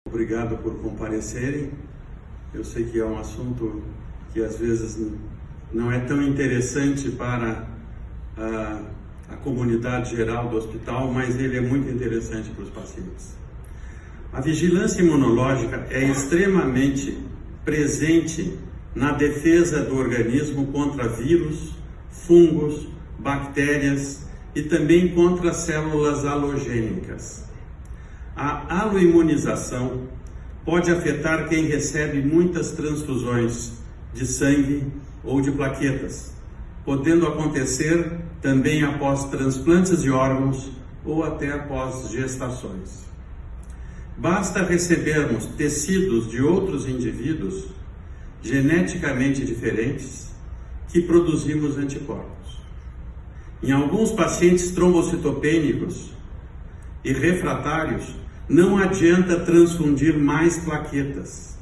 Obrigado por comparecerem. Eu sei que é um assunto que às vezes não é tão interessante para a comunidade geral do hospital, mas ele é muito interessante para os pacientes. A vigilância imunológica é extremamente presente na defesa do organismo contra vírus, fungos, bactérias e também contra células halogênicas. A aloimunização pode afetar quem recebe muitas transfusões de sangue ou de plaquetas, podendo acontecer também após transplantes de órgãos ou até após gestações. Basta recebermos tecidos de outros indivíduos geneticamente diferentes que produzimos anticorpos. Em alguns pacientes trombocitopênicos e refratários, não adianta transfundir mais plaquetas,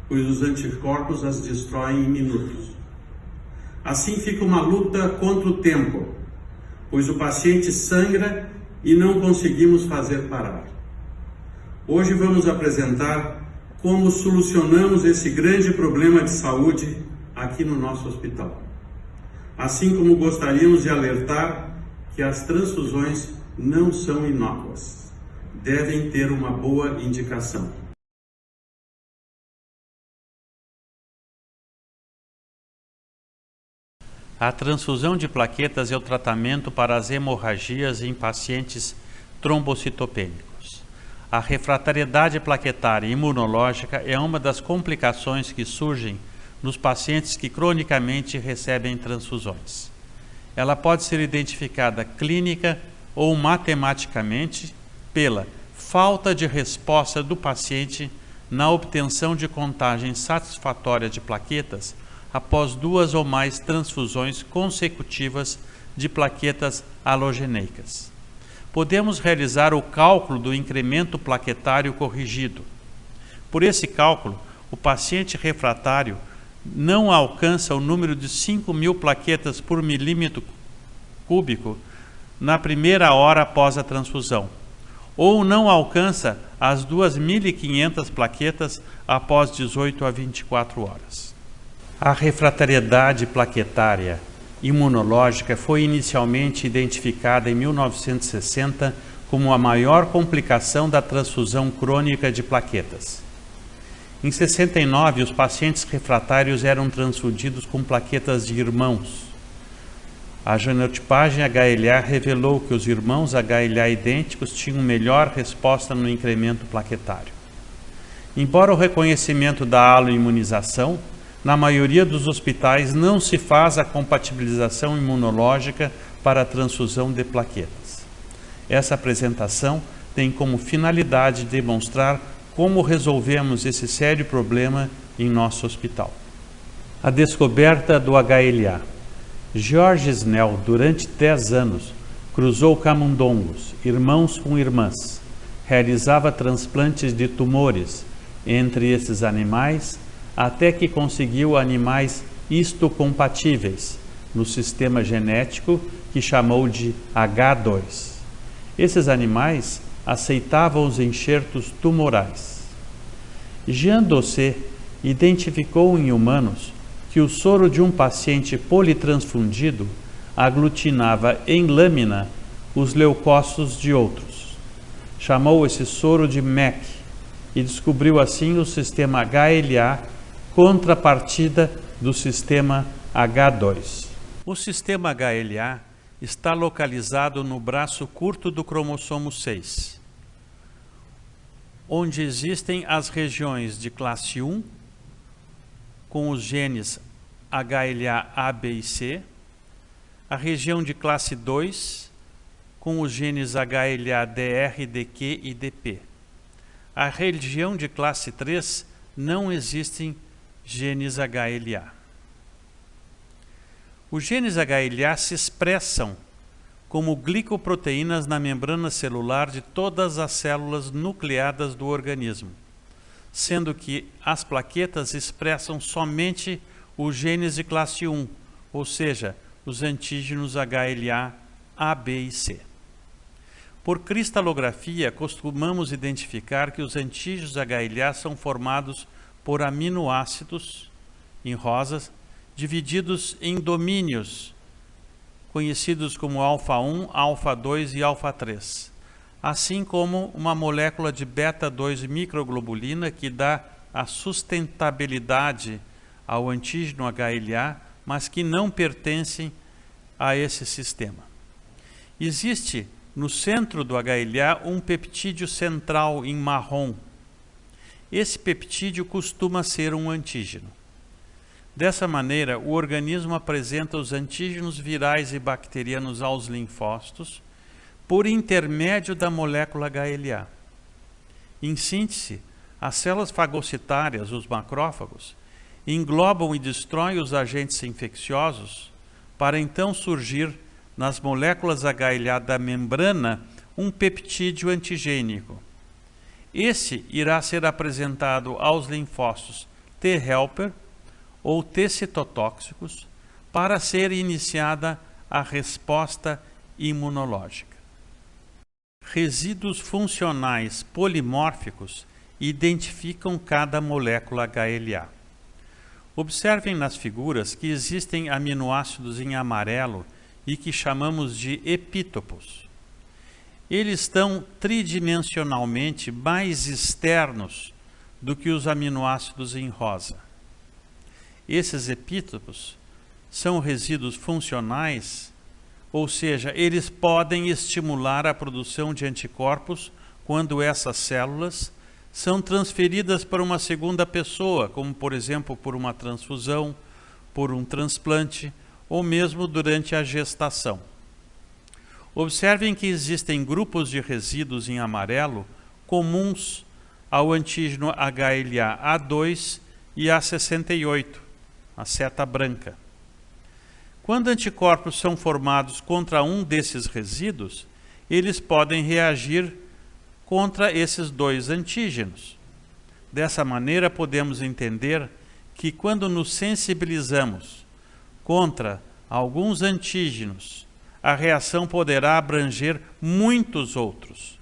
pois os anticorpos as destroem em minutos. Assim fica uma luta contra o tempo, pois o paciente sangra e não conseguimos fazer parar. Hoje vamos apresentar como solucionamos esse grande problema de saúde aqui no nosso hospital. Assim como gostaríamos de alertar que as transfusões não são inócuas. Devem ter uma boa indicação. A transfusão de plaquetas é o tratamento para as hemorragias em pacientes trombocitopênicos. A refratariedade plaquetária imunológica é uma das complicações que surgem nos pacientes que cronicamente recebem transfusões. Ela pode ser identificada clínica ou matematicamente pela falta de resposta do paciente na obtenção de contagem satisfatória de plaquetas após 2 ou mais transfusões consecutivas de plaquetas halogeneicas. Podemos realizar o cálculo do incremento plaquetário corrigido. Por esse cálculo, o paciente refratário não alcança o número de 5.000 plaquetas por milímetro cúbico na primeira hora após a transfusão, ou não alcança as 2.500 plaquetas após 18 a 24 horas. A refratariedade plaquetária imunológica foi inicialmente identificada em 1960 como a maior complicação da transfusão crônica de plaquetas. Em 69, os pacientes refratários eram transfundidos com plaquetas de irmãos. A genotipagem HLA revelou que os irmãos HLA idênticos tinham melhor resposta no incremento plaquetário. Embora o reconhecimento da aloimunização, na maioria dos hospitais não se faz a compatibilização imunológica para a transfusão de plaquetas. Essa apresentação tem como finalidade demonstrar como resolvemos esse sério problema em nosso hospital. A descoberta do HLA. George Snell, durante 10 anos, cruzou camundongos, irmãos com irmãs, realizava transplantes de tumores entre esses animais, até que conseguiu animais histocompatíveis no sistema genético que chamou de H2. Esses animais aceitavam os enxertos tumorais. Jean Dossé identificou em humanos que o soro de um paciente politransfundido aglutinava em lâmina os leucócitos de outros. Chamou esse soro de MEC e descobriu assim o sistema HLA, contrapartida do sistema H2. O sistema HLA está localizado no braço curto do cromossomo 6, onde existem as regiões de classe 1, com os genes HLA A, B e C, a região de classe 2, com os genes HLA DR, DQ e DP. A região de classe 3 não existem genes HLA. Os genes HLA se expressam como glicoproteínas na membrana celular de todas as células nucleadas do organismo, sendo que as plaquetas expressam somente os genes de classe 1, ou seja, os antígenos HLA A, B e C. Por cristalografia, costumamos identificar que os antígenos HLA são formados por aminoácidos, em rosas, divididos em domínios, conhecidos como alfa-1, alfa-2 e alfa-3, assim como uma molécula de beta-2 microglobulina que dá a sustentabilidade ao antígeno HLA, mas que não pertencem a esse sistema. Existe no centro do HLA um peptídeo central em marrom. Esse peptídeo costuma ser um antígeno. Dessa maneira, o organismo apresenta os antígenos virais e bacterianos aos linfócitos por intermédio da molécula HLA. Em síntese, as células fagocitárias, os macrófagos, englobam e destroem os agentes infecciosos para então surgir nas moléculas HLA da membrana um peptídeo antigênico. Esse irá ser apresentado aos linfócitos T helper ou T citotóxicos para ser iniciada a resposta imunológica. Resíduos funcionais polimórficos identificam cada molécula HLA. Observem nas figuras que existem aminoácidos em amarelo e que chamamos de epítopos. Eles estão tridimensionalmente mais externos do que os aminoácidos em rosa. Esses epítopos são resíduos funcionais, ou seja, eles podem estimular a produção de anticorpos quando essas células são transferidas para uma segunda pessoa, como por exemplo por uma transfusão, por um transplante ou mesmo durante a gestação. Observem que existem grupos de resíduos em amarelo comuns ao antígeno HLA A2 e A68, a seta branca. Quando anticorpos são formados contra um desses resíduos, eles podem reagir contra esses dois antígenos. Dessa maneira, podemos entender que quando nos sensibilizamos contra alguns antígenos, a reação poderá abranger muitos outros,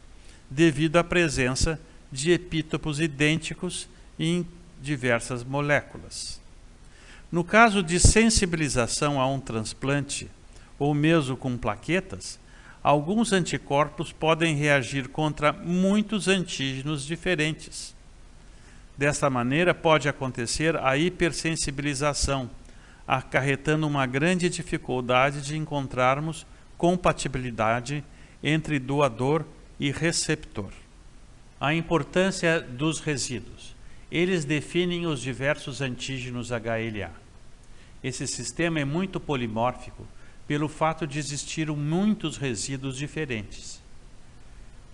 devido à presença de epítopos idênticos em diversas moléculas. No caso de sensibilização a um transplante, ou mesmo com plaquetas, alguns anticorpos podem reagir contra muitos antígenos diferentes. Desta maneira, pode acontecer a hipersensibilização, acarretando uma grande dificuldade de encontrarmos compatibilidade entre doador e receptor. A importância dos resíduos. Eles definem os diversos antígenos HLA. Esse sistema é muito polimórfico pelo fato de existirem muitos resíduos diferentes.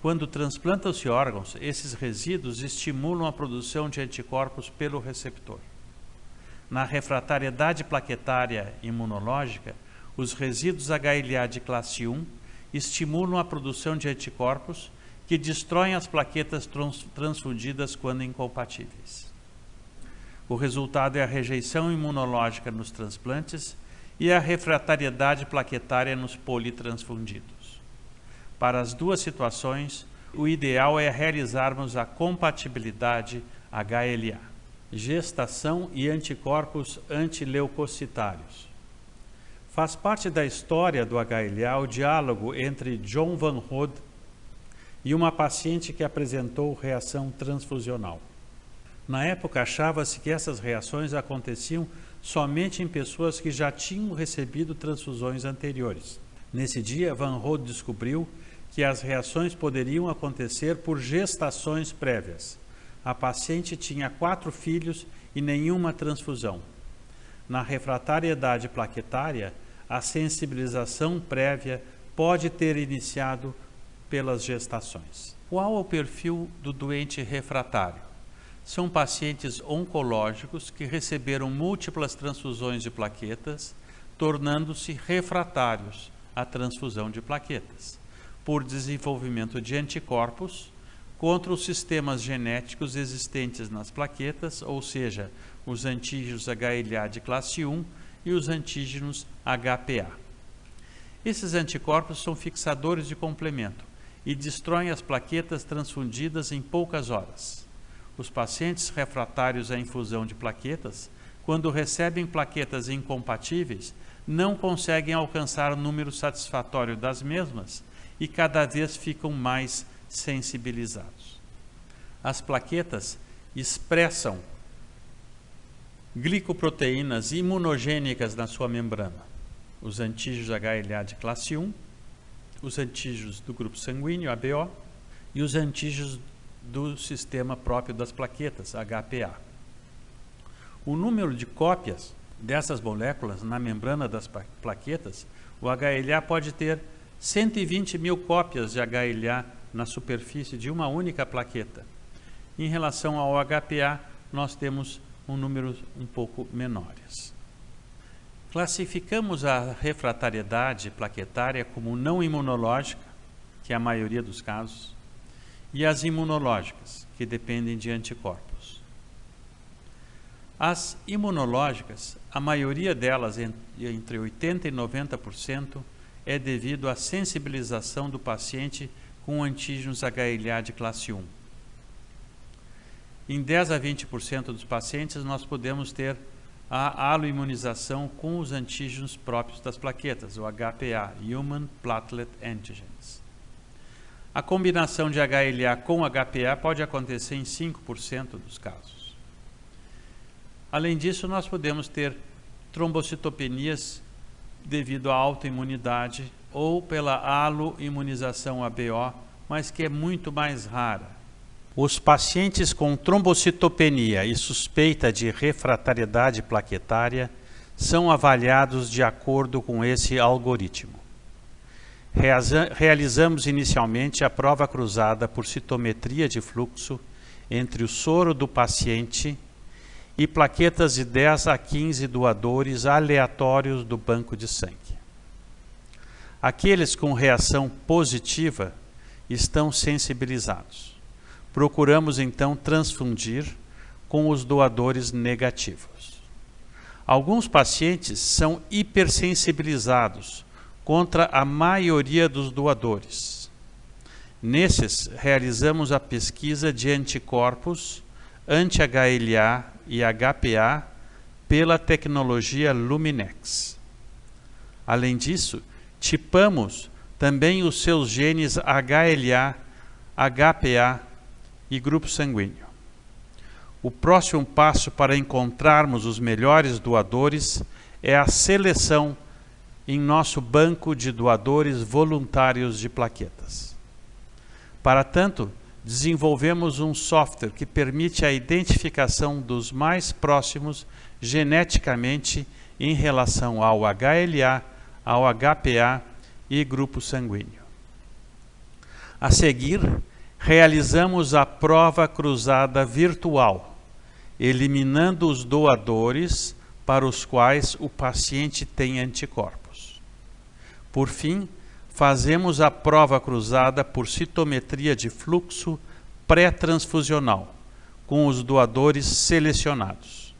Quando transplantam-se órgãos, esses resíduos estimulam a produção de anticorpos pelo receptor. Na refratariedade plaquetária imunológica, os resíduos HLA de classe 1 estimulam a produção de anticorpos que destroem as plaquetas transfundidas quando incompatíveis. O resultado é a rejeição imunológica nos transplantes e a refratariedade plaquetária nos politransfundidos. Para as duas situações, o ideal é realizarmos a compatibilidade HLA. Gestação e anticorpos antileucocitários. Faz parte da história do HLA o diálogo entre John Van Rode e uma paciente que apresentou reação transfusional. Na época, achava-se que essas reações aconteciam somente em pessoas que já tinham recebido transfusões anteriores. Nesse dia, Van Rode descobriu que as reações poderiam acontecer por gestações prévias. A paciente tinha 4 filhos e nenhuma transfusão. Na refratariedade plaquetária, a sensibilização prévia pode ter iniciado pelas gestações. Qual é o perfil do doente refratário? São pacientes oncológicos que receberam múltiplas transfusões de plaquetas, tornando-se refratários à transfusão de plaquetas, por desenvolvimento de anticorpos contra os sistemas genéticos existentes nas plaquetas, ou seja, os antígenos HLA de classe 1 e os antígenos HPA. Esses anticorpos são fixadores de complemento. e destroem as plaquetas transfundidas em poucas horas. Os pacientes refratários à infusão de plaquetas, quando recebem plaquetas incompatíveis, não conseguem alcançar o número satisfatório das mesmas e cada vez ficam mais sensibilizados. As plaquetas expressam glicoproteínas imunogênicas na sua membrana, os antígenos HLA de classe 1, os antígenos do grupo sanguíneo, ABO, e os antígenos do sistema próprio das plaquetas, HPA. O número de cópias dessas moléculas na membrana das plaquetas, o HLA pode ter 120 mil cópias de HLA na superfície de uma única plaqueta. Em relação ao HPA, nós temos um número um pouco menores. Classificamos a refratariedade plaquetária como não imunológica, que é a maioria dos casos, e as imunológicas, que dependem de anticorpos. As imunológicas, a maioria delas, entre 80% e 90%, é devido à sensibilização do paciente com antígenos HLA de classe 1. Em 10 a 20% dos pacientes, nós podemos ter a aloimunização com os antígenos próprios das plaquetas, o HPA, Human Platelet Antigens. A combinação de HLA com HPA pode acontecer em 5% dos casos. Além disso, nós podemos ter trombocitopenias devido à autoimunidade ou pela aloimunização ABO, mas que é muito mais rara. Os pacientes com trombocitopenia e suspeita de refratariedade plaquetária são avaliados de acordo com esse algoritmo. Realizamos inicialmente a prova cruzada por citometria de fluxo entre o soro do paciente e plaquetas de 10 a 15 doadores aleatórios do banco de sangue. Aqueles com reação positiva estão sensibilizados. Procuramos então transfundir com os doadores negativos. Alguns pacientes são hipersensibilizados contra a maioria dos doadores. Nesses, realizamos a pesquisa de anticorpos anti-HLA e HPA pela tecnologia Luminex. Além disso, tipamos também os seus genes HLA, HPA e grupo sanguíneo. O próximo passo para encontrarmos os melhores doadores é a seleção em nosso banco de doadores voluntários de plaquetas. Para tanto, desenvolvemos um software que permite a identificação dos mais próximos geneticamente em relação ao HLA, ao HPA e grupo sanguíneo. A seguir, realizamos a prova cruzada virtual, eliminando os doadores para os quais o paciente tem anticorpos. Por fim, fazemos a prova cruzada por citometria de fluxo pré-transfusional, com os doadores selecionados.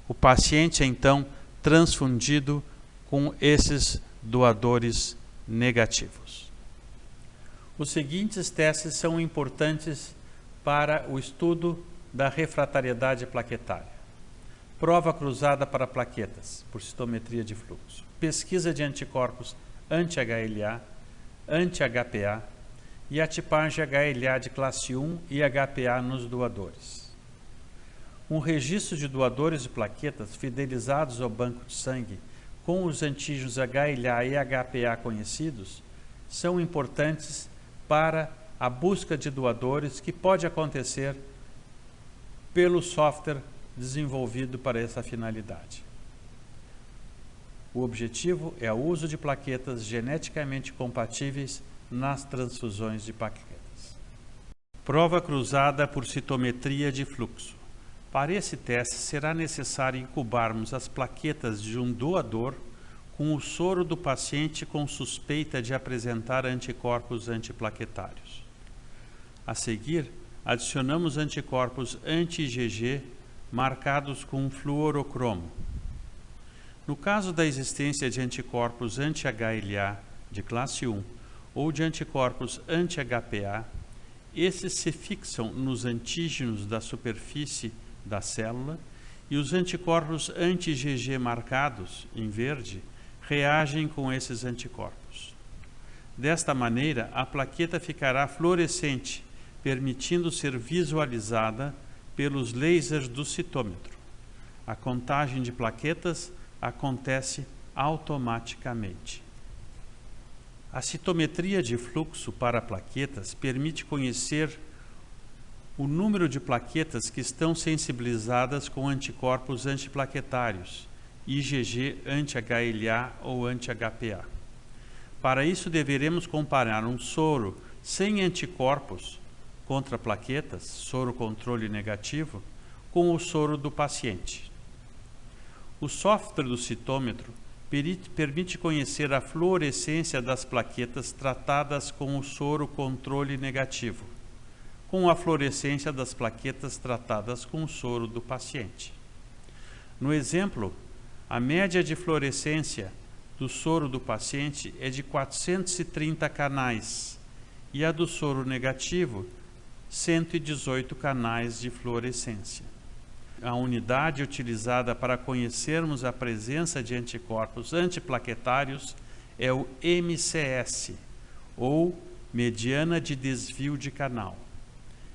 O paciente é então transfundido com esses doadores negativos. Os seguintes testes são importantes para o estudo da refratariedade plaquetária. Prova cruzada para plaquetas, por citometria de fluxo. Pesquisa de anticorpos anti-HLA, anti-HPA e a tipagem HLA de classe 1 e HPA nos doadores. Um registro de doadores de plaquetas fidelizados ao banco de sangue com os antígenos HLA e HPA conhecidos são importantes para a busca de doadores que pode acontecer pelo software desenvolvido para essa finalidade. O objetivo é o uso de plaquetas geneticamente compatíveis nas transfusões de plaquetas. Prova cruzada por citometria de fluxo. Para esse teste, será necessário incubarmos as plaquetas de um doador com o soro do paciente com suspeita de apresentar anticorpos antiplaquetários. A seguir, adicionamos anticorpos anti-IgG marcados com um fluorocromo. No caso da existência de anticorpos anti-HLA de classe 1 ou de anticorpos anti-HPA, esses se fixam nos antígenos da superfície da célula e os anticorpos anti-IgG marcados, em verde, reagem com esses anticorpos. Desta maneira, a plaqueta ficará fluorescente, permitindo ser visualizada pelos lasers do citômetro. A contagem de plaquetas acontece automaticamente. A citometria de fluxo para plaquetas permite conhecer o número de plaquetas que estão sensibilizadas com anticorpos antiplaquetários, IgG anti-HLA ou anti-HPA. Para isso, deveremos comparar um soro sem anticorpos contra plaquetas, soro controle negativo, com o soro do paciente. O software do citômetro permite conhecer a fluorescência das plaquetas tratadas com o soro controle negativo, com a fluorescência das plaquetas tratadas com o soro do paciente. No exemplo, a média de fluorescência do soro do paciente é de 430 canais e a do soro negativo, 118 canais de fluorescência. A unidade utilizada para conhecermos a presença de anticorpos antiplaquetários é o MCS, ou mediana de desvio de canal.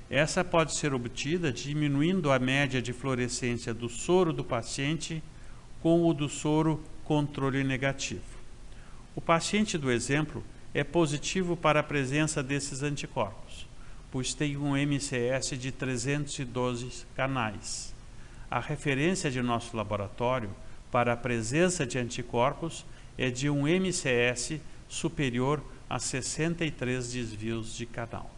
Essa pode ser obtida diminuindo a média de fluorescência do soro do paciente com o do soro controle negativo. O paciente do exemplo é positivo para a presença desses anticorpos, pois tem um MCS de 312 canais. A referência de nosso laboratório para a presença de anticorpos é de um MCS superior a 63 desvios de canal.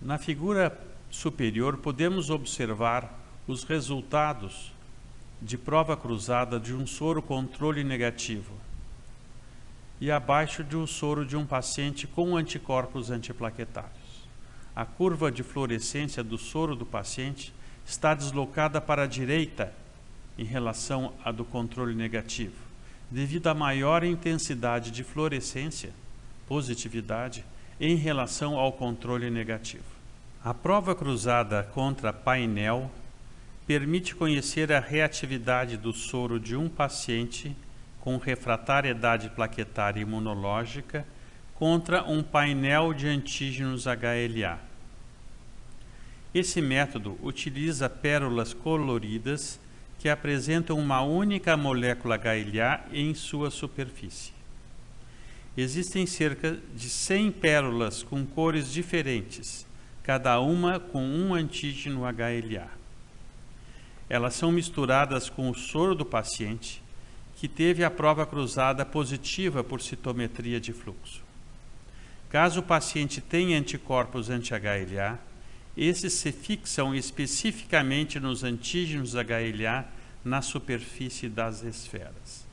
Na figura superior, podemos observar os resultados de prova cruzada de um soro controle negativo e abaixo de um soro de um paciente com anticorpos antiplaquetários. A curva de fluorescência do soro do paciente está deslocada para a direita em relação à do controle negativo, devido à maior intensidade de fluorescência, positividade, em relação ao controle negativo. A prova cruzada contra painel permite conhecer a reatividade do soro de um paciente com refratariedade plaquetária imunológica contra um painel de antígenos HLA. Esse método utiliza pérolas coloridas que apresentam uma única molécula HLA em sua superfície. Existem cerca de 100 pérolas com cores diferentes, cada uma com um antígeno HLA. Elas são misturadas com o soro do paciente, que teve a prova cruzada positiva por citometria de fluxo. Caso o paciente tenha anticorpos anti-HLA, esses se fixam especificamente nos antígenos HLA na superfície das esferas.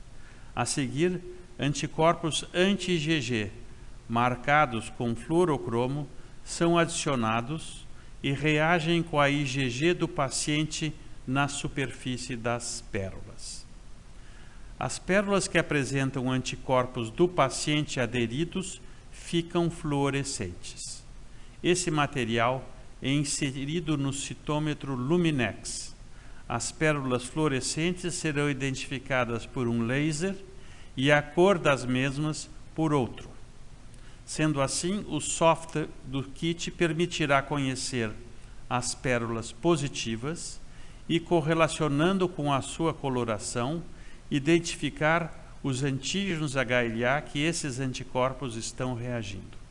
A seguir, anticorpos anti-IgG, marcados com fluorocromo, são adicionados e reagem com a IgG do paciente na superfície das pérolas. As pérolas que apresentam anticorpos do paciente aderidos ficam fluorescentes. Esse material é inserido no citômetro Luminex. As pérolas fluorescentes serão identificadas por um laser e a cor das mesmas por outro. Sendo assim, o software do kit permitirá conhecer as pérolas positivas e, correlacionando com a sua coloração, identificar os antígenos HLA que esses anticorpos estão reagindo.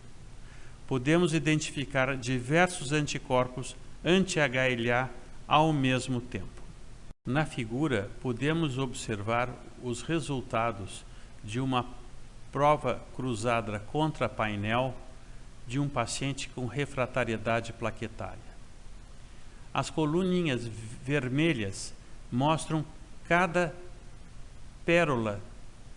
Podemos identificar diversos anticorpos anti-HLA ao mesmo tempo. Na figura, podemos observar os resultados de uma prova cruzada contra painel de um paciente com refratariedade plaquetária. As coluninhas vermelhas mostram cada pérola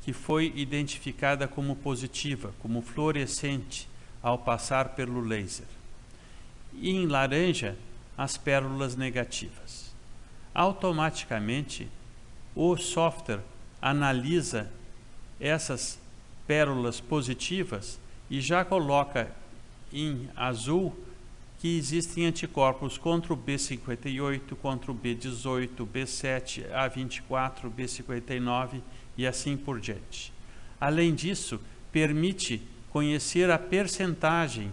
que foi identificada como positiva, como fluorescente, ao passar pelo laser. E em laranja, as pérolas negativas. Automaticamente, o software analisa essas pérolas positivas e já coloca em azul que existem anticorpos contra o B58, contra o B18, B7, A24, B59 e assim por diante. Além disso, permite conhecer a percentagem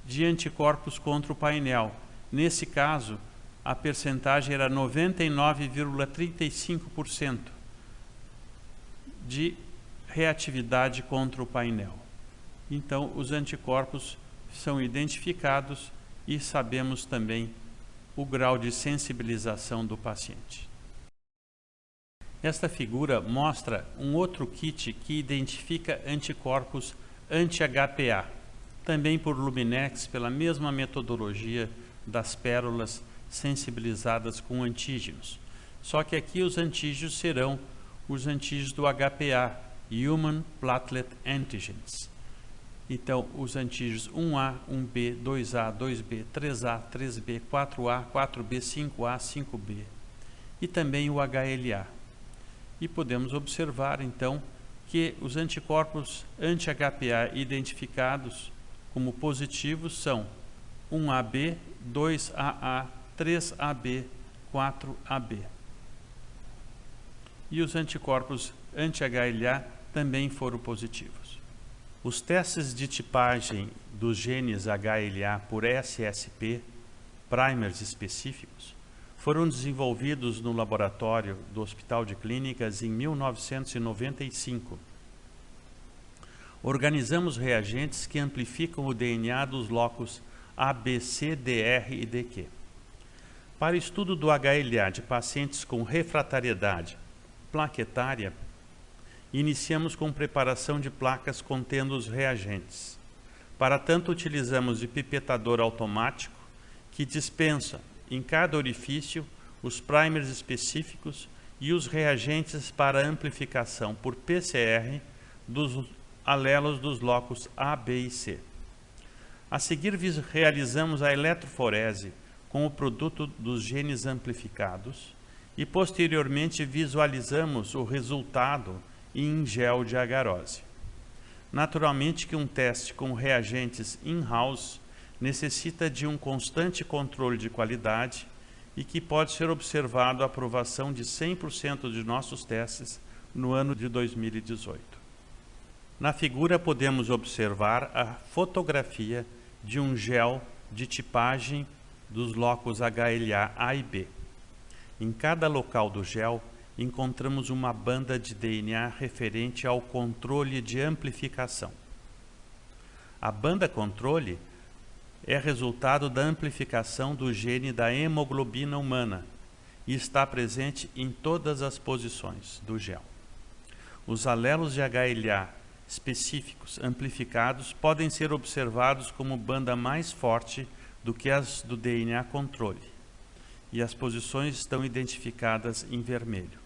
de anticorpos contra o painel. Nesse caso, a percentagem era 99,35% de reatividade contra o painel. Então, os anticorpos são identificados e sabemos também o grau de sensibilização do paciente. Esta figura mostra um outro kit que identifica anticorpos anti-HPA, também por Luminex, pela mesma metodologia das pérolas sensibilizadas com antígenos. Só que aqui os antígenos serão os antígenos do HPA, Human Platelet Antigens. Então, os antígenos 1A, 1B, 2A, 2B, 3A, 3B, 4A, 4B, 5A, 5B e também o HLA. E podemos observar, então, que os anticorpos anti-HPA identificados como positivos são 1AB, 2AA, 3AB, 4AB. E os anticorpos anti-HLA também foram positivos. Os testes de tipagem dos genes HLA por SSP, primers específicos, foram desenvolvidos no laboratório do Hospital de Clínicas em 1995. Organizamos reagentes que amplificam o DNA dos locos A, B, C, DR e DQ. Para estudo do HLA de pacientes com refratariedade plaquetária, iniciamos com preparação de placas contendo os reagentes. Para tanto, utilizamos de pipetador automático que dispensa em cada orifício os primers específicos e os reagentes para amplificação por PCR dos alelos dos locos A, B e C. A seguir, realizamos a eletroforese com o produto dos genes amplificados e, posteriormente, visualizamos o resultado em gel de agarose. Naturalmente que um teste com reagentes in-house necessita de um constante controle de qualidade e que pode ser observado a aprovação de 100% de nossos testes no ano de 2018. Na figura podemos observar a fotografia de um gel de tipagem dos locos HLA A e B. Em cada local do gel, encontramos uma banda de DNA referente ao controle de amplificação. A banda controle é resultado da amplificação do gene da hemoglobina humana e está presente em todas as posições do gel. Os alelos de HLA específicos amplificados podem ser observados como banda mais forte do que as do DNA controle, e as posições estão identificadas em vermelho.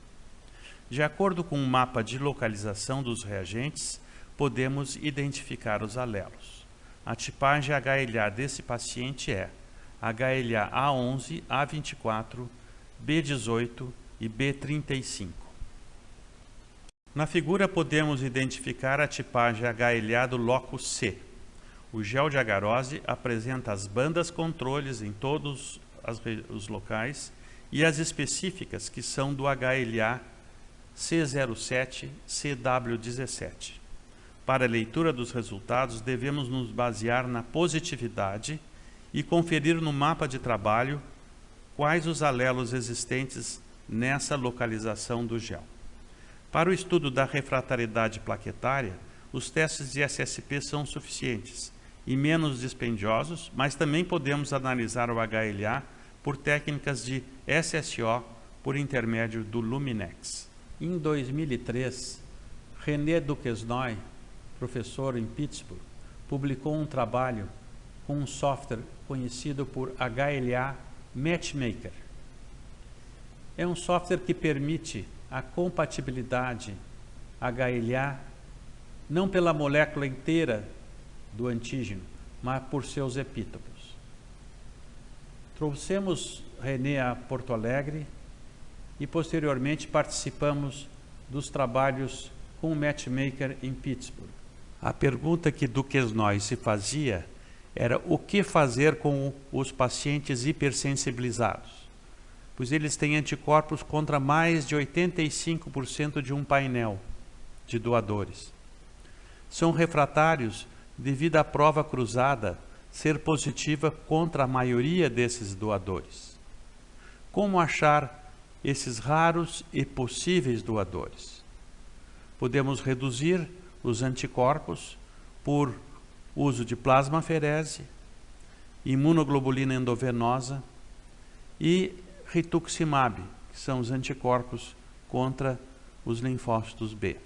De acordo com o mapa de localização dos reagentes, podemos identificar os alelos. A tipagem HLA desse paciente é HLA A11, A24, B18 e B35. Na figura podemos identificar a tipagem HLA do loco C. O gel de agarose apresenta as bandas controles em todos os locais e as específicas que são do HLA C07, CW17. Para a leitura dos resultados, devemos nos basear na positividade e conferir no mapa de trabalho quais os alelos existentes nessa localização do gel. Para o estudo da refratariedade plaquetária, os testes de SSP são suficientes e menos dispendiosos, mas também podemos analisar o HLA por técnicas de SSO por intermédio do Luminex. Em 2003, René Duquesnoy, professor em Pittsburgh, publicou um trabalho com um software conhecido por HLA Matchmaker. É um software que permite a compatibilidade HLA não pela molécula inteira do antígeno, mas por seus epítopos. Trouxemos René a Porto Alegre e posteriormente participamos dos trabalhos com o Matchmaker em Pittsburgh. A pergunta que Duquesnoy se fazia era o que fazer com os pacientes hipersensibilizados, pois eles têm anticorpos contra mais de 85% de um painel de doadores. São refratários devido à prova cruzada ser positiva contra a maioria desses doadores. Como achar esses raros e possíveis doadores? Podemos reduzir os anticorpos por uso de plasmaferese, imunoglobulina endovenosa e rituximab, que são os anticorpos contra os linfócitos B.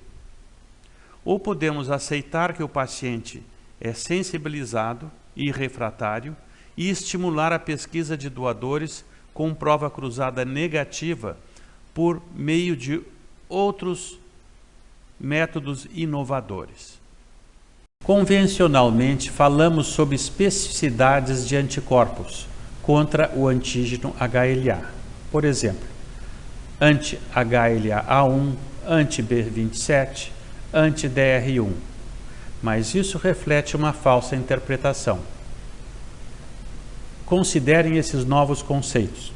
Ou podemos aceitar que o paciente é sensibilizado e refratário e estimular a pesquisa de doadores com prova cruzada negativa por meio de outros métodos inovadores. Convencionalmente, falamos sobre especificidades de anticorpos contra o antígeno HLA. Por exemplo, anti-HLA-A1, anti-B27, anti-DR1. Mas isso reflete uma falsa interpretação. Considerem esses novos conceitos.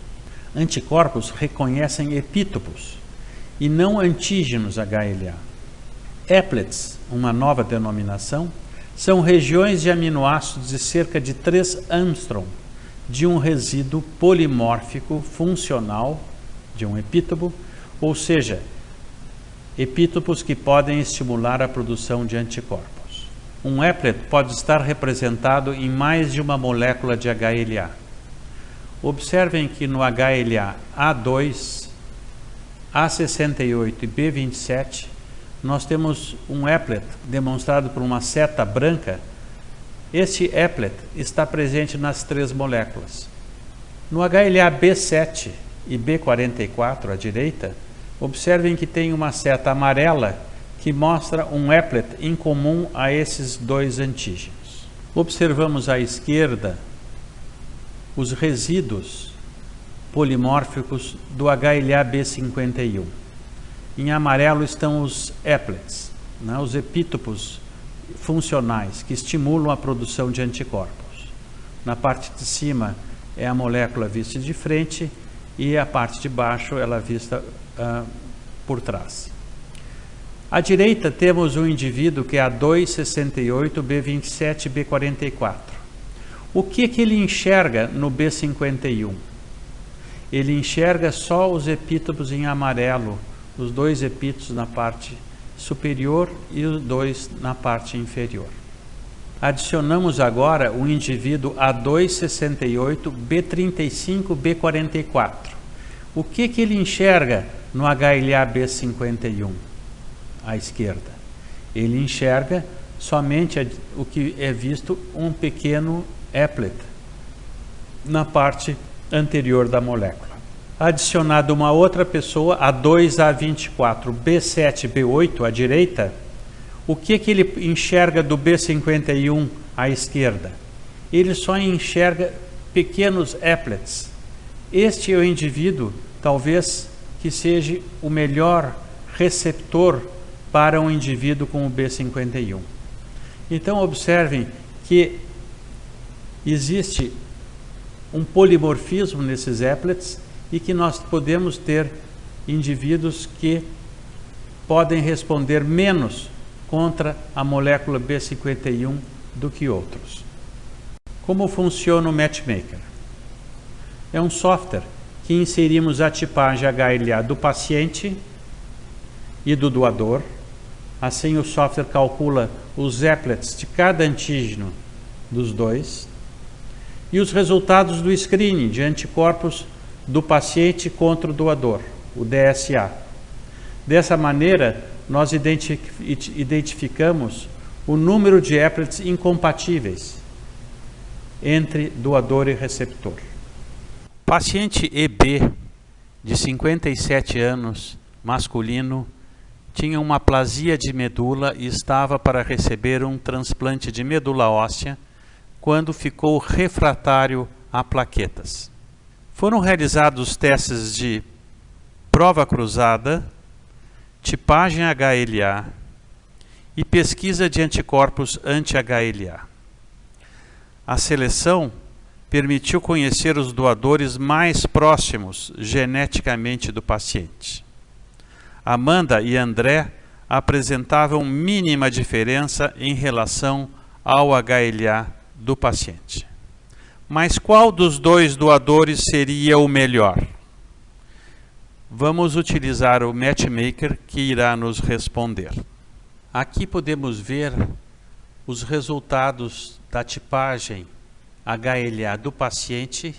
Anticorpos reconhecem epítopos e não antígenos HLA. Applets, uma nova denominação, são regiões de aminoácidos de cerca de 3 angstrom de um resíduo polimórfico funcional de um epítopo, ou seja, epítopos que podem estimular a produção de anticorpos. Um applet pode estar representado em mais de uma molécula de HLA. Observem que no HLA A2, A68 e B27, nós temos um applet demonstrado por uma seta branca. Este applet está presente nas 3 moléculas. No HLA B7 e B44 à direita, observem que tem uma seta amarela que mostra um applet em comum a esses 2 antígenos. Observamos à esquerda os resíduos polimórficos do HLA B51. Em amarelo estão os applets, os epítopos funcionais que estimulam a produção de anticorpos. Na parte de cima é a molécula vista de frente e a parte de baixo ela vista por trás. À direita temos um indivíduo que é A268, B27 e B44. O que ele enxerga no B51? Ele enxerga só os epítopos em amarelo, os 2 epítopos na parte superior e os 2 na parte inferior. Adicionamos agora o indivíduo A268, B35, B44. O que ele enxerga no HLA B51? À esquerda. Ele enxerga somente o que é visto um pequeno applet na parte anterior da molécula. Adicionado uma outra pessoa, A2A24, B7, B8 à direita, o que ele enxerga do B51 à esquerda? Ele só enxerga pequenos applets. Este é o indivíduo, talvez, que seja o melhor receptor para um indivíduo com o B51. Então, observem que existe um polimorfismo nesses applets e que nós podemos ter indivíduos que podem responder menos contra a molécula B51 do que outros. Como funciona o Matchmaker? É um software que inserimos a tipagem HLA do paciente e do doador. Assim o software calcula os applets de cada antígeno dos 2 e os resultados do screening de anticorpos do paciente contra o doador, o DSA. Dessa maneira, nós identificamos o número de applets incompatíveis entre doador e receptor. Paciente EB, de 57 anos, masculino, tinha uma aplasia de medula e estava para receber um transplante de medula óssea quando ficou refratário a plaquetas. Foram realizados testes de prova cruzada, tipagem HLA e pesquisa de anticorpos anti-HLA. A seleção permitiu conhecer os doadores mais próximos geneticamente do paciente. Amanda e André apresentavam mínima diferença em relação ao HLA do paciente. Mas qual dos dois doadores seria o melhor? Vamos utilizar o matchmaker que irá nos responder. Aqui podemos ver os resultados da tipagem HLA do paciente,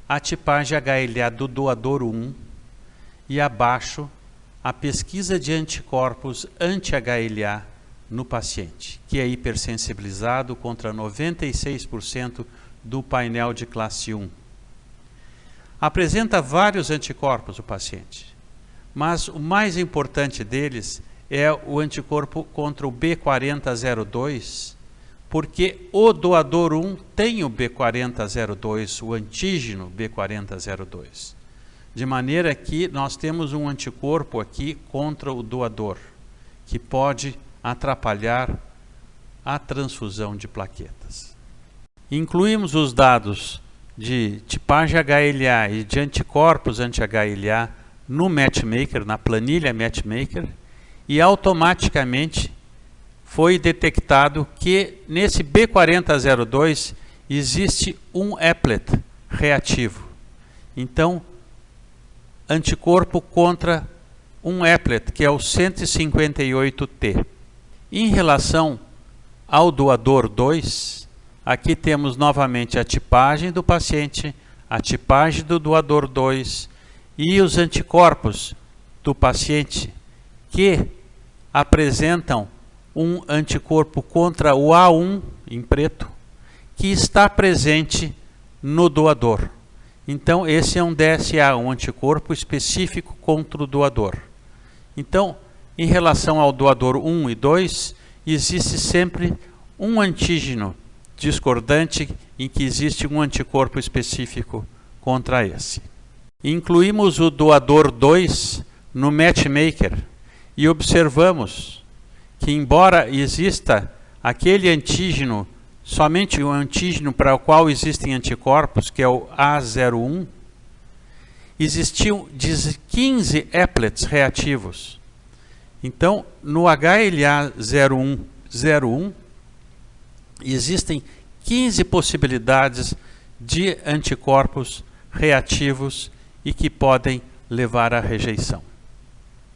a tipagem HLA do doador 1 e abaixo a pesquisa de anticorpos anti-HLA no paciente, que é hipersensibilizado contra 96% do painel de classe 1. Apresenta vários anticorpos o paciente, mas o mais importante deles é o anticorpo contra o B4002, porque o doador 1 tem o B4002, o antígeno B4002. De maneira que nós temos um anticorpo aqui contra o doador, que pode atrapalhar a transfusão de plaquetas. Incluímos os dados de tipagem HLA e de anticorpos anti-HLA no matchmaker, na planilha matchmaker, e automaticamente foi detectado que nesse B4002 existe um applet reativo. Então, anticorpo contra um applet, que é o 158T. Em relação ao doador 2, aqui temos novamente a tipagem do paciente, a tipagem do doador 2 e os anticorpos do paciente que apresentam um anticorpo contra o A1 em preto, que está presente no doador. Então, esse é um DSA, um anticorpo específico contra o doador. Então, em relação ao doador 1 e 2, existe sempre um antígeno discordante em que existe um anticorpo específico contra esse. Incluímos o doador 2 no matchmaker e observamos que, embora exista aquele antígeno, somente o antígeno para o qual existem anticorpos, que é o A01, existiam 15 applets reativos. Então, no HLA-0101, existem 15 possibilidades de anticorpos reativos e que podem levar à rejeição.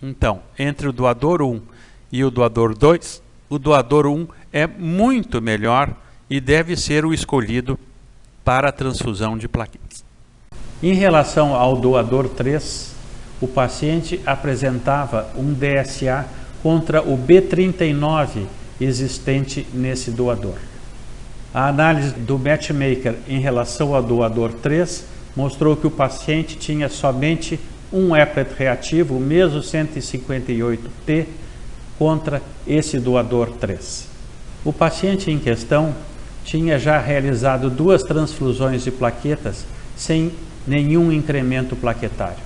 Então, entre o doador 1 e o doador 2, o doador 1 é muito melhor e deve ser o escolhido para a transfusão de plaquetas. Em relação ao doador 3, o paciente apresentava um DSA contra o B39 existente nesse doador. A análise do matchmaker em relação ao doador 3 mostrou que o paciente tinha somente um applet reativo, o mesmo 158T, contra esse doador 3. O paciente em questão tinha já realizado 2 transfusões de plaquetas sem nenhum incremento plaquetário.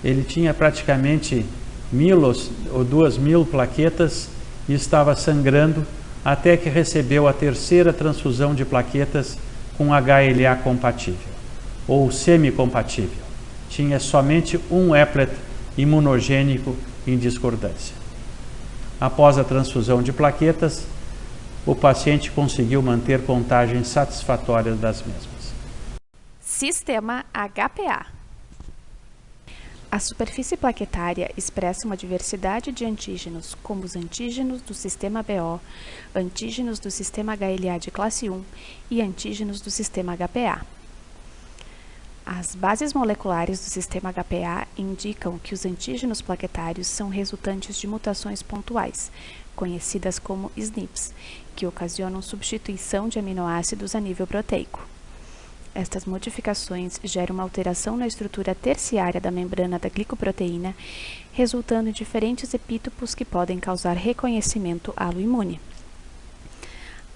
Ele tinha praticamente 1.000 ou 2.000 plaquetas e estava sangrando até que recebeu a 3ª transfusão de plaquetas com HLA compatível ou semi-compatível. Tinha somente um applet imunogênico em discordância. Após a transfusão de plaquetas, o paciente conseguiu manter contagens satisfatórias das mesmas. Sistema HPA. A superfície plaquetária expressa uma diversidade de antígenos, como os antígenos do sistema BO, antígenos do sistema HLA de classe 1 e antígenos do sistema HPA. As bases moleculares do sistema HPA indicam que os antígenos plaquetários são resultantes de mutações pontuais, conhecidas como SNPs, que ocasionam substituição de aminoácidos a nível proteico. Estas modificações geram uma alteração na estrutura terciária da membrana da glicoproteína, resultando em diferentes epítopos que podem causar reconhecimento aloimune.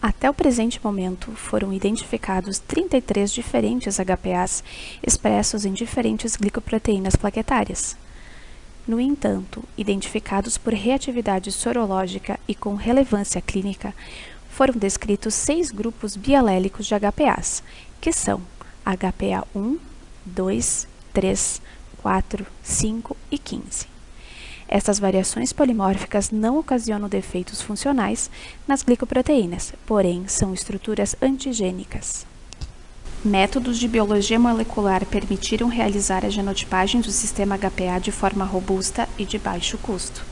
Até o presente momento, foram identificados 33 diferentes HPAs expressos em diferentes glicoproteínas plaquetárias. No entanto, identificados por reatividade sorológica e com relevância clínica, foram descritos 6 grupos bialélicos de HPAs, que são HPA 1, 2, 3, 4, 5 e 15. Essas variações polimórficas não ocasionam defeitos funcionais nas glicoproteínas, porém são estruturas antigênicas. Métodos de biologia molecular permitiram realizar a genotipagem do sistema HPA de forma robusta e de baixo custo.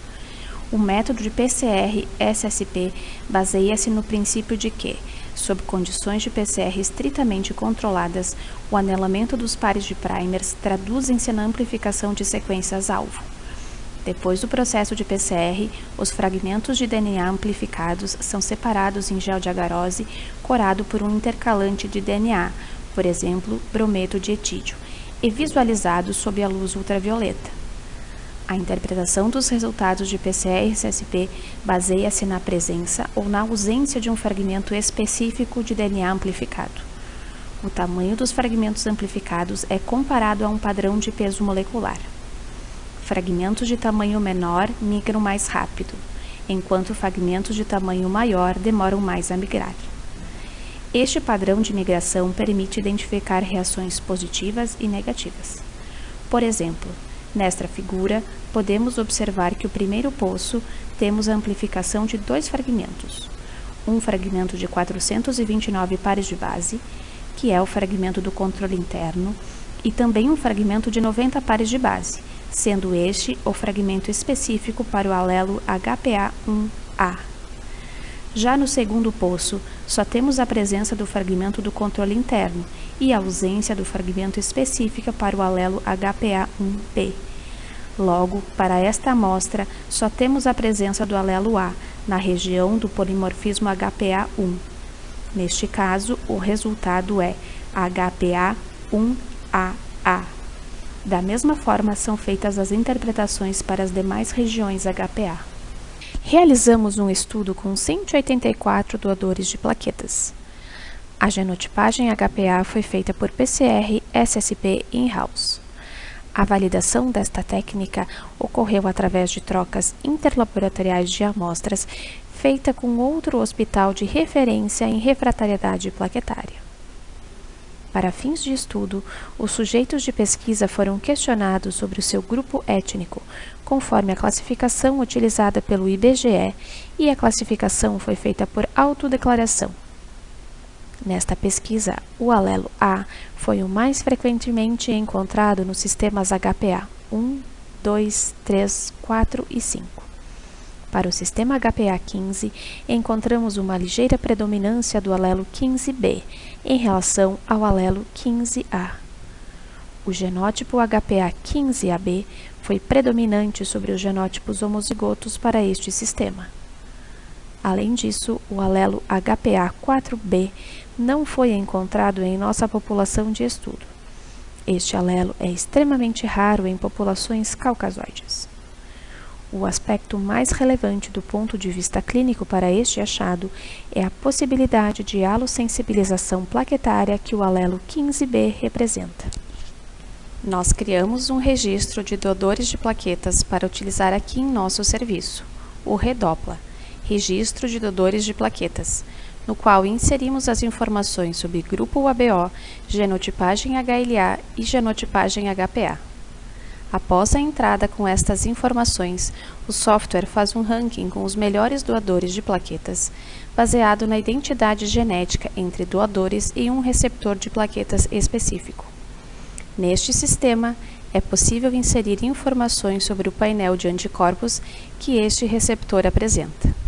O método de PCR-SSP baseia-se no princípio de que, sob condições de PCR estritamente controladas, o anelamento dos pares de primers traduzem-se na amplificação de sequências-alvo. Depois do processo de PCR, os fragmentos de DNA amplificados são separados em gel de agarose corado por um intercalante de DNA, por exemplo, brometo de etídio, e visualizados sob a luz ultravioleta. A interpretação dos resultados de PCR-SSP baseia-se na presença ou na ausência de um fragmento específico de DNA amplificado. O tamanho dos fragmentos amplificados é comparado a um padrão de peso molecular. Fragmentos de tamanho menor migram mais rápido, enquanto fragmentos de tamanho maior demoram mais a migrar. Este padrão de migração permite identificar reações positivas e negativas. Por exemplo, nesta figura, podemos observar que o primeiro poço temos a amplificação de 2 fragmentos. Um fragmento de 429 pares de base, que é o fragmento do controle interno, e também um fragmento de 90 pares de base, sendo este o fragmento específico para o alelo HPA1A. Já no segundo poço, só temos a presença do fragmento do controle interno e a ausência do fragmento específico para o alelo HPA1B. Logo, para esta amostra, só temos a presença do alelo A na região do polimorfismo HPA1. Neste caso, o resultado é HPA1AA. Da mesma forma, são feitas as interpretações para as demais regiões HPA. Realizamos um estudo com 184 doadores de plaquetas. A genotipagem HPA foi feita por PCR-SSP in-house. A validação desta técnica ocorreu através de trocas interlaboratoriais de amostras feita com outro hospital de referência em refratariedade plaquetária. Para fins de estudo, os sujeitos de pesquisa foram questionados sobre o seu grupo étnico, conforme a classificação utilizada pelo IBGE, e a classificação foi feita por autodeclaração. Nesta pesquisa, o alelo A foi o mais frequentemente encontrado nos sistemas HPA 1, 2, 3, 4 e 5. Para o sistema HPA 15, encontramos uma ligeira predominância do alelo 15B em relação ao alelo 15A. O genótipo HPA 15AB foi predominante sobre os genótipos homozigotos para este sistema. Além disso, o alelo HPA 4B não foi encontrado em nossa população de estudo. Este alelo é extremamente raro em populações caucasoides. O aspecto mais relevante do ponto de vista clínico para este achado é a possibilidade de alossensibilização plaquetária que o alelo 15B representa. Nós criamos um registro de doadores de plaquetas para utilizar aqui em nosso serviço, o REDOPLA, Registro de Doadores de Plaquetas, no qual inserimos as informações sobre grupo ABO, genotipagem HLA e genotipagem HPA. Após a entrada com estas informações, o software faz um ranking com os melhores doadores de plaquetas, baseado na identidade genética entre doadores e um receptor de plaquetas específico. Neste sistema, é possível inserir informações sobre o painel de anticorpos que este receptor apresenta.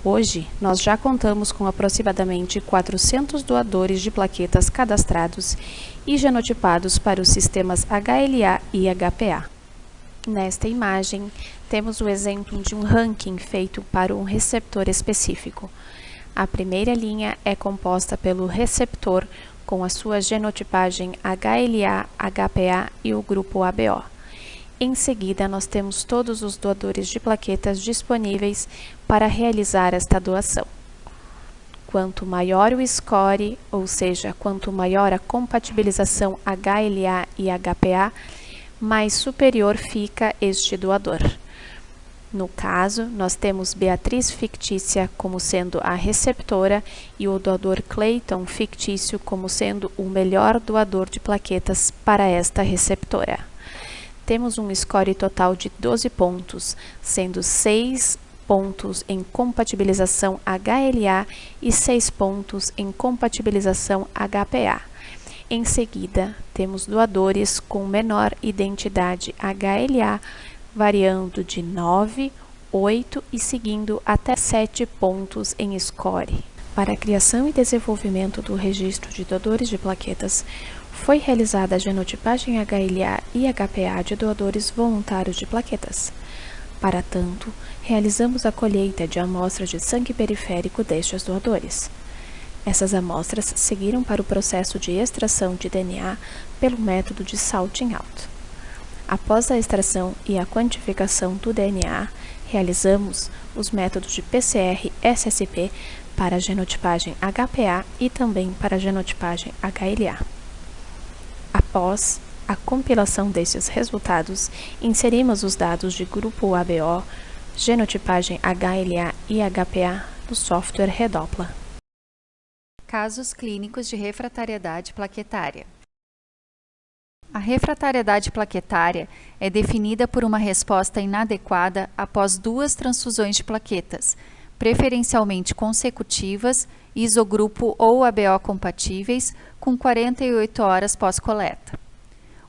Hoje, nós já contamos com aproximadamente 400 doadores de plaquetas cadastrados e genotipados para os sistemas HLA e HPA. Nesta imagem, temos o exemplo de um ranking feito para um receptor específico. A primeira linha é composta pelo receptor com a sua genotipagem HLA, HPA e o grupo ABO. Em seguida, nós temos todos os doadores de plaquetas disponíveis para realizar esta doação. Quanto maior o score, ou seja, quanto maior a compatibilização HLA e HPA, mais superior fica este doador. No caso, nós temos Beatriz fictícia como sendo a receptora e o doador Clayton fictício como sendo o melhor doador de plaquetas para esta receptora. Temos um score total de 12 pontos, sendo 6 pontos em compatibilização HLA e 6 pontos em compatibilização HPA. Em seguida, temos doadores com menor identidade HLA, variando de 9, 8 e seguindo até 7 pontos em score. Para a criação e desenvolvimento do registro de doadores de plaquetas, foi realizada a genotipagem HLA e HPA de doadores voluntários de plaquetas. Para tanto, realizamos a colheita de amostras de sangue periférico destes doadores. Essas amostras seguiram para o processo de extração de DNA pelo método de salting out. Após a extração e a quantificação do DNA, realizamos os métodos de PCR-SSP para a genotipagem HPA e também para a genotipagem HLA. Após a compilação desses resultados, inserimos os dados de grupo ABO, genotipagem HLA e HPA no software Redopla. Casos clínicos de refratariedade plaquetária. A refratariedade plaquetária é definida por uma resposta inadequada após 2 transfusões de plaquetas, preferencialmente consecutivas, isogrupo ou ABO compatíveis, com 48 horas pós-coleta.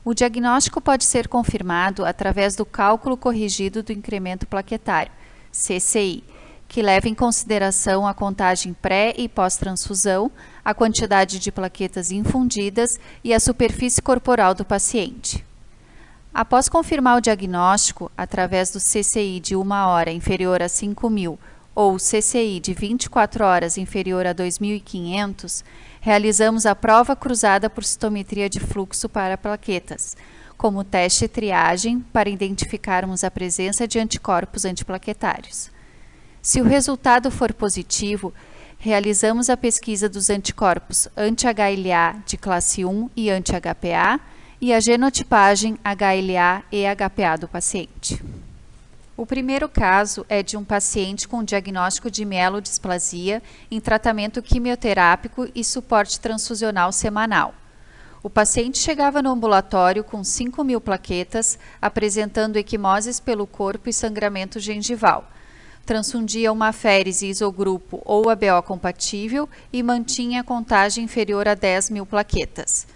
O diagnóstico pode ser confirmado através do cálculo corrigido do incremento plaquetário, CCI, que leva em consideração a contagem pré- e pós-transfusão, a quantidade de plaquetas infundidas e a superfície corporal do paciente. Após confirmar o diagnóstico, através do CCI de 1 hora inferior a 5.000 ou CCI de 24 horas inferior a 2.500, realizamos a prova cruzada por citometria de fluxo para plaquetas, como teste triagem para identificarmos a presença de anticorpos antiplaquetários. Se o resultado for positivo, realizamos a pesquisa dos anticorpos anti-HLA de classe 1 e anti-HPA e a genotipagem HLA e HPA do paciente. O primeiro caso é de um paciente com diagnóstico de mielodisplasia em tratamento quimioterápico e suporte transfusional semanal. O paciente chegava no ambulatório com 5.000 plaquetas, apresentando equimoses pelo corpo e sangramento gengival. Transfundia uma aférese isogrupo ou ABO compatível e mantinha a contagem inferior a 10.000 plaquetas.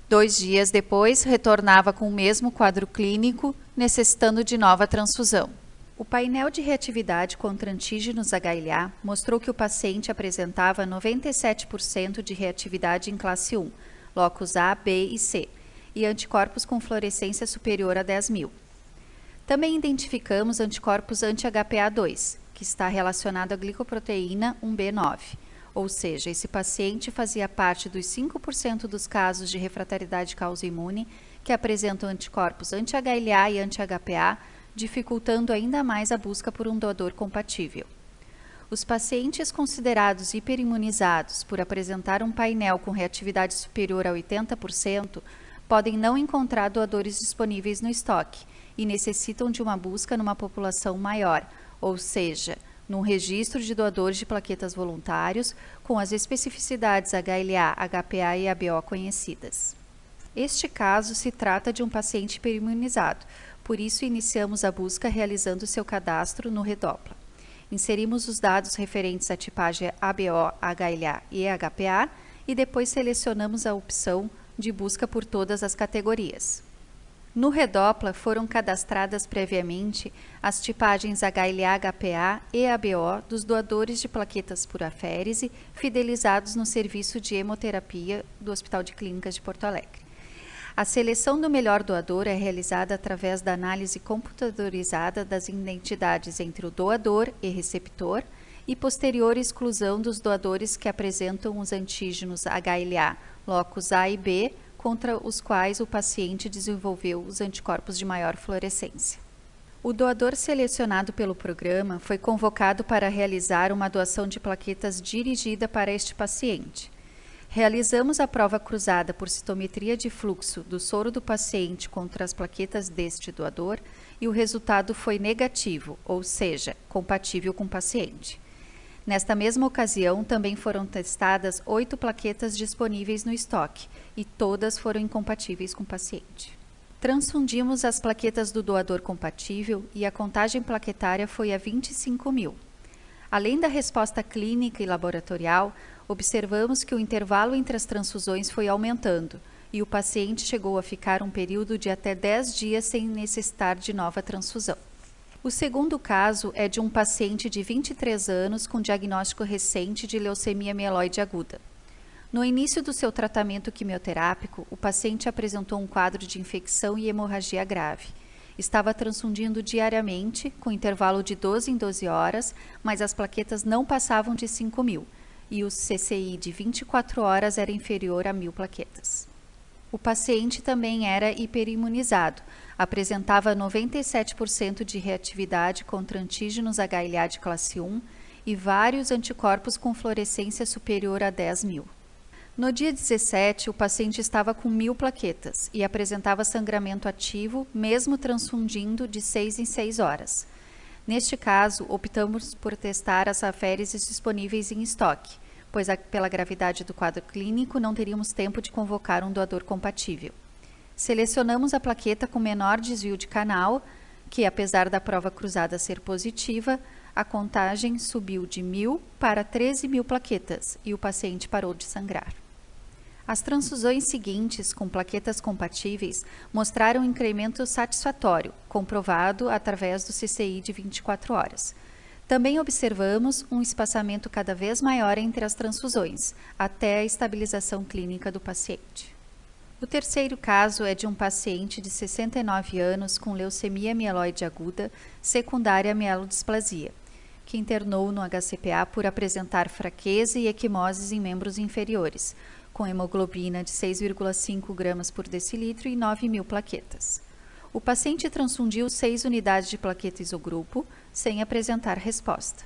2 dias depois, retornava com o mesmo quadro clínico, necessitando de nova transfusão. O painel de reatividade contra antígenos HLA mostrou que o paciente apresentava 97% de reatividade em classe 1, locus A, B e C, e anticorpos com fluorescência superior a 10.000. Também identificamos anticorpos anti-HPA2, que está relacionado à glicoproteína 1B9, ou seja, esse paciente fazia parte dos 5% dos casos de refratariedade causa-imune que apresentam anticorpos anti-HLA e anti-HPA, dificultando ainda mais a busca por um doador compatível. Os pacientes considerados hiperimunizados por apresentar um painel com reatividade superior a 80% podem não encontrar doadores disponíveis no estoque e necessitam de uma busca numa população maior, ou seja, num registro de doadores de plaquetas voluntários com as especificidades HLA, HPA e ABO conhecidas. Este caso se trata de um paciente hiperimunizado, por isso iniciamos a busca realizando seu cadastro no Redopla. Inserimos os dados referentes à tipagem ABO, HLA e HPA e depois selecionamos a opção de busca por todas as categorias. No Redopla foram cadastradas previamente as tipagens HLA, HPA e ABO dos doadores de plaquetas por aférese fidelizados no serviço de hemoterapia do Hospital de Clínicas de Porto Alegre. A seleção do melhor doador é realizada através da análise computadorizada das identidades entre o doador e receptor e posterior exclusão dos doadores que apresentam os antígenos HLA, locus A e B, contra os quais o paciente desenvolveu os anticorpos de maior fluorescência. O doador selecionado pelo programa foi convocado para realizar uma doação de plaquetas dirigida para este paciente. Realizamos a prova cruzada por citometria de fluxo do soro do paciente contra as plaquetas deste doador e o resultado foi negativo, ou seja, compatível com o paciente. Nesta mesma ocasião, também foram testadas 8 plaquetas disponíveis no estoque e todas foram incompatíveis com o paciente. Transfundimos as plaquetas do doador compatível e a contagem plaquetária foi a 25.000. Além da resposta clínica e laboratorial, observamos que o intervalo entre as transfusões foi aumentando e o paciente chegou a ficar um período de até 10 dias sem necessitar de nova transfusão. O segundo caso é de um paciente de 23 anos com diagnóstico recente de leucemia mieloide aguda. No início do seu tratamento quimioterápico, o paciente apresentou um quadro de infecção e hemorragia grave. Estava transfundindo diariamente, com intervalo de 12 em 12 horas, mas as plaquetas não passavam de 5.000 e o CCI de 24 horas era inferior a 1.000 plaquetas. O paciente também era hiperimunizado, apresentava 97% de reatividade contra antígenos HLA de classe 1 e vários anticorpos com fluorescência superior a 10.000. No dia 17, o paciente estava com 1.000 plaquetas e apresentava sangramento ativo, mesmo transfundindo de 6 em 6 horas. Neste caso, optamos por testar as aféreses disponíveis em estoque, pois pela gravidade do quadro clínico não teríamos tempo de convocar um doador compatível. Selecionamos a plaqueta com menor desvio de canal, que apesar da prova cruzada ser positiva, a contagem subiu de 1.000 para 13.000 plaquetas e o paciente parou de sangrar. As transfusões seguintes, com plaquetas compatíveis, mostraram um incremento satisfatório, comprovado através do CCI de 24 horas. Também observamos um espaçamento cada vez maior entre as transfusões, até a estabilização clínica do paciente. O terceiro caso é de um paciente de 69 anos com leucemia mieloide aguda, secundária à mielodisplasia, que internou no HCPA por apresentar fraqueza e equimoses em membros inferiores, com hemoglobina de 6,5 gramas por decilitro e 9.000 plaquetas. O paciente transfundiu 6 unidades de plaqueta isogrupo, sem apresentar resposta.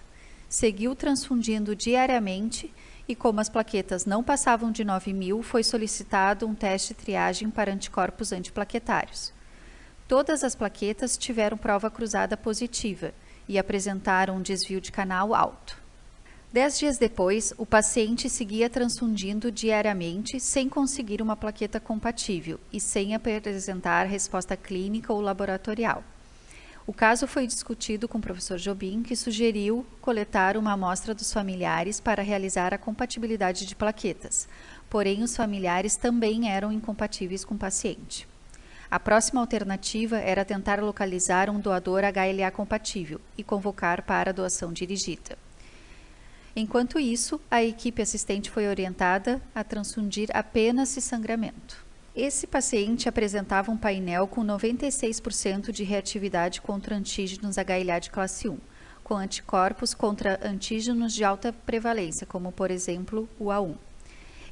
Seguiu transfundindo diariamente e, como as plaquetas não passavam de 9.000, foi solicitado um teste de triagem para anticorpos antiplaquetários. Todas as plaquetas tiveram prova cruzada positiva e apresentaram um desvio de canal alto. 10 dias depois, o paciente seguia transfundindo diariamente sem conseguir uma plaqueta compatível e sem apresentar resposta clínica ou laboratorial. O caso foi discutido com o professor Jobim, que sugeriu coletar uma amostra dos familiares para realizar a compatibilidade de plaquetas, porém os familiares também eram incompatíveis com o paciente. A próxima alternativa era tentar localizar um doador HLA compatível e convocar para a doação dirigida. Enquanto isso, a equipe assistente foi orientada a transfundir apenas se sangramento. Esse paciente apresentava um painel com 96% de reatividade contra antígenos HLA de classe 1, com anticorpos contra antígenos de alta prevalência, como por exemplo o A1.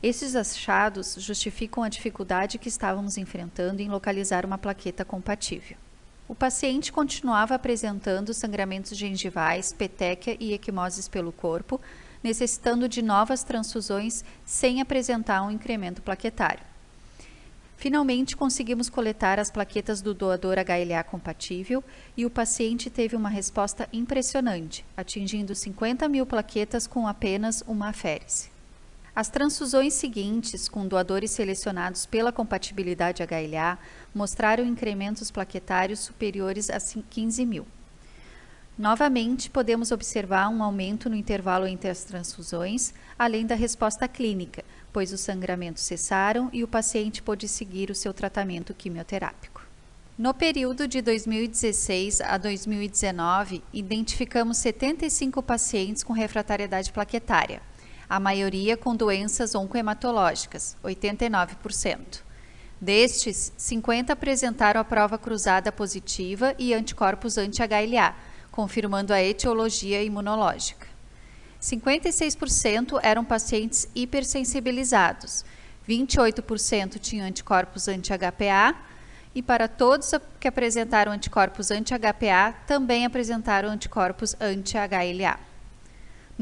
Esses achados justificam a dificuldade que estávamos enfrentando em localizar uma plaqueta compatível. O paciente continuava apresentando sangramentos gengivais, petequia e equimoses pelo corpo, necessitando de novas transfusões sem apresentar um incremento plaquetário. Finalmente, conseguimos coletar as plaquetas do doador HLA compatível e o paciente teve uma resposta impressionante, atingindo 50.000 plaquetas com apenas uma aférese. As transfusões seguintes, com doadores selecionados pela compatibilidade HLA, mostraram incrementos plaquetários superiores a 15.000. Novamente, podemos observar um aumento no intervalo entre as transfusões, além da resposta clínica, pois os sangramentos cessaram e o paciente pôde seguir o seu tratamento quimioterápico. No período de 2016 a 2019, identificamos 75 pacientes com refratariedade plaquetária, a maioria com doenças oncohematológicas, 89%. Destes, 50 apresentaram a prova cruzada positiva e anticorpos anti-HLA, confirmando a etiologia imunológica. 56% eram pacientes hipersensibilizados, 28% tinham anticorpos anti-HPA e para todos que apresentaram anticorpos anti-HPA, também apresentaram anticorpos anti-HLA.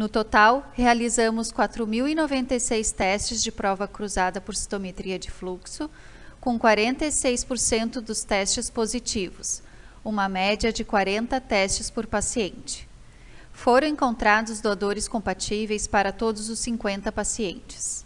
No total, realizamos 4.096 testes de prova cruzada por citometria de fluxo, com 46% dos testes positivos, uma média de 40 testes por paciente. Foram encontrados doadores compatíveis para todos os 50 pacientes.